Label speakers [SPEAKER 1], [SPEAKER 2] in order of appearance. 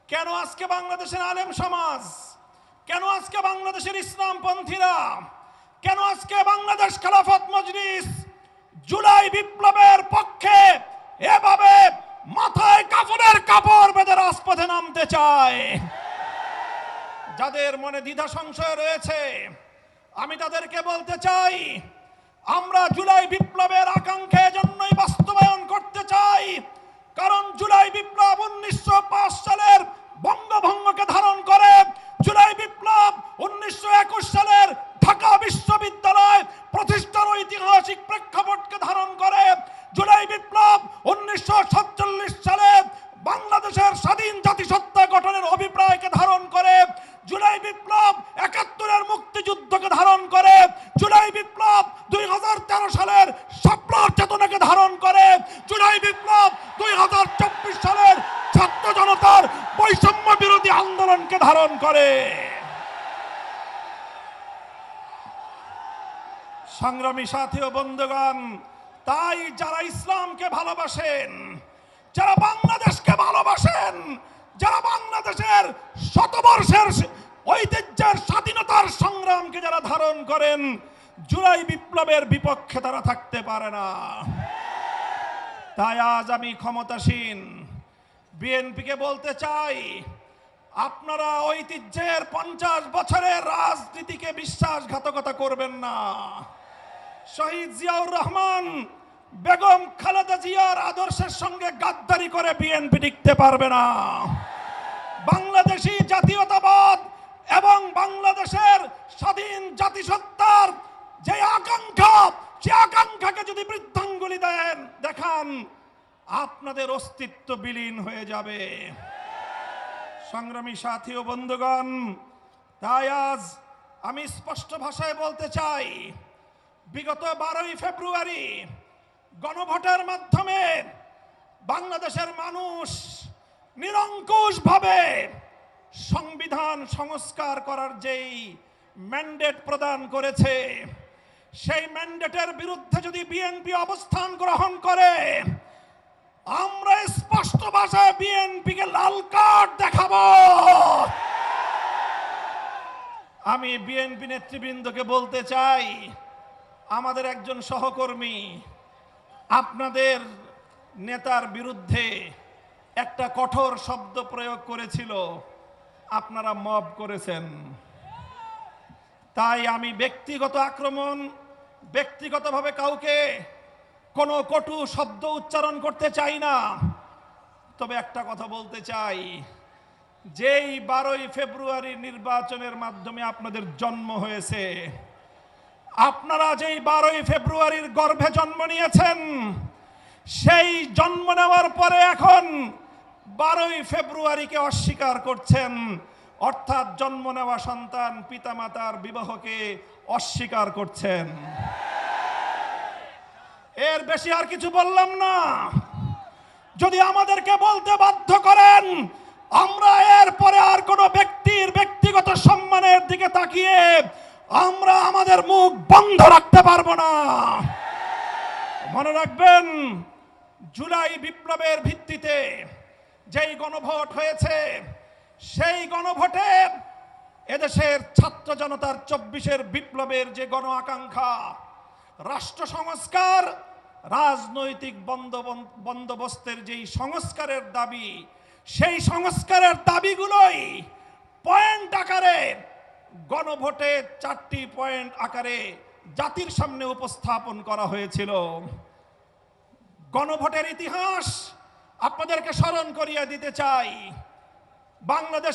[SPEAKER 1] কেন আজকে বাংলাদেশের আলেম সমাজ, কেন আজকে বাংলাদেশের ইসলামপন্থীরা, কেন আজকে বাংলাদেশ খেলাফত মজলিস জুলাই বিপ্লবের পক্ষে এভাবে মাথায় কাফনের কাপড় বেঁধে রাজপথে নামতে চায়? যাদের মনে দ্বিধা সংশয় রয়েছে, আমি তাদেরকে বলতে চাই, আমরা জুলাই বিপ্লবের আকাঙ্ক্ষা এজন্যই বাস্তবায়ন করতে চাই কারণ জুলাই বিপ্লব 1905 সালের বঙ্গভঙ্গকে ধারণ করে, জুলাই বিপ্লব 1921 সালের ঢাকা বিশ্ববিদ্যালয় প্রতিষ্ঠার ঐতিহাসিক প্রেক্ষাপটকে ধারণ করে, জুলাই বিপ্লব 1947 সালে বাংলাদেশের স্বাধীন জাতিসত্তা গঠনের অভিপ্রায়কে ধারণ করে, জুলাই বিপ্লব 71-এর মুক্তিযুদ্ধকে ধারণ করে, জুলাই বিপ্লব 2013 সালের শাপলার চেতনাকে ধারণ করে, জুলাই বিপ্লব 2024 সালের ছাত্র জনতার বৈষম্য বিরোধী আন্দোলনকে ধারণ করে। সংগ্রামী সাথী ও বন্ধুগণ, তাই যারা ইসলামকে ভালোবাসেন, যারা বাংলাদেশকে ভালোবাসেন, যারা বাংলাদেশের শতবর্ষের ঐতিহ্যের স্বাধীনতার সংগ্রামকে যারা ধারণ করেন, জুলাই বিপ্লবের বিপক্ষে তারা থাকতে পারে না। তাই আজ আমি ক্ষমতাসীন বিএনপিকে বলতে চাই, আপনারা ঐতিহ্যের 50 বছরের রাজনীতিকে বিশ্বাসঘাতকতা করবেন না। শহীদ জিয়াউর রহমান, বেগম খালেদা জিয়ার আদর্শের সঙ্গে গাদ্দারি করে বিএনপি টিকতে পারবে না। বাংলাদেশি জাতীয়তাবাদ এবং বাংলাদেশের স্বাধীন জাতিসত্তার যে আকাঙ্ক্ষা, সে আকাঙ্ক্ষাকে যদি বৃদ্ধাঙ্গুলি দেখান, আপনাদের অস্তিত্ব বিলীন হয়ে যাবে। সংগ্রামী সাথী ও বন্ধুগণ, তাই আজ আমি স্পষ্ট ভাষায় বলতে চাই, বিগত 12ই ফেব্রুয়ারি গণভোটের মাধ্যমে বাংলাদেশের মানুষ নিরঙ্কুশভাবে সংবিধান সংস্কার করার যেই ম্যান্ডেট প্রদান করেছে, সেই ম্যান্ডেটের বিরুদ্ধে যদি বিএনপি অবস্থান গ্রহণ করে, আমরা স্পষ্ট ভাষায় বিএনপিকে লাল কার্ড দেখাবো। আমি বিএনপি নেতৃবৃন্দকে বলতে চাই, আমাদের একজন সহকর্মী আপনাদের নেতার বিরুদ্ধে একটা কঠোর শব্দ প্রয়োগ করেছিল, আপনারা মব করেছেন। তাই আমি ব্যক্তিগত আক্রমণ, ব্যক্তিগতভাবে কাউকে কোনো কটু শব্দ উচ্চারণ করতে চাই না। তবে একটা কথা বলতে চাই, যেই 12ই ফেব্রুয়ারি নির্বাচনের মাধ্যমে আপনাদের জন্ম হয়েছে, আপনারা যেই 12ই ফেব্রুয়ারির গর্ভে জন্ম নিয়েছেন, সেই জন্ম নেওয়ার পরে এখন 12ই ফেব্রুয়ারিকে অস্বীকার করছেন, অর্থাৎ জন্ম নেওয়া সন্তান পিতামাতার বিবাহকে অস্বীকার করছেন। এর বেশি আর কিছু বললাম না। যদি আমাদেরকে বলতে বাধ্য করেন, আমরা এরপরে আর কোনো ব্যক্তির ব্যক্তিগত সম্মানের দিকে তাকিয়ে আমরা আমাদের মুখ বন্ধ রাখতে পারবো না। মনে রাখবেন, জুলাই বিপ্লবের ভিত্তিতে যেই গণভোট হয়েছে, সেই গণভোটে এদেশের ছাত্র জনতার 24-এর বিপ্লবের যে গণ আকাঙ্ক্ষা, রাষ্ট্র সংস্কার, রাজনৈতিক বন্দোবস্তের যেই সংস্কারের দাবি, সেই সংস্কারের দাবিগুলোই পয়েন্ট আকারে গণভোটে 4টি পয়েন্ট আকারে জাতির সামনে উপস্থাপন করা হয়েছিল। গণভোটের ইতিহাস আপনাদেরকে স্মরণ করিয়ে দিতে চাই। বাংলাদেশ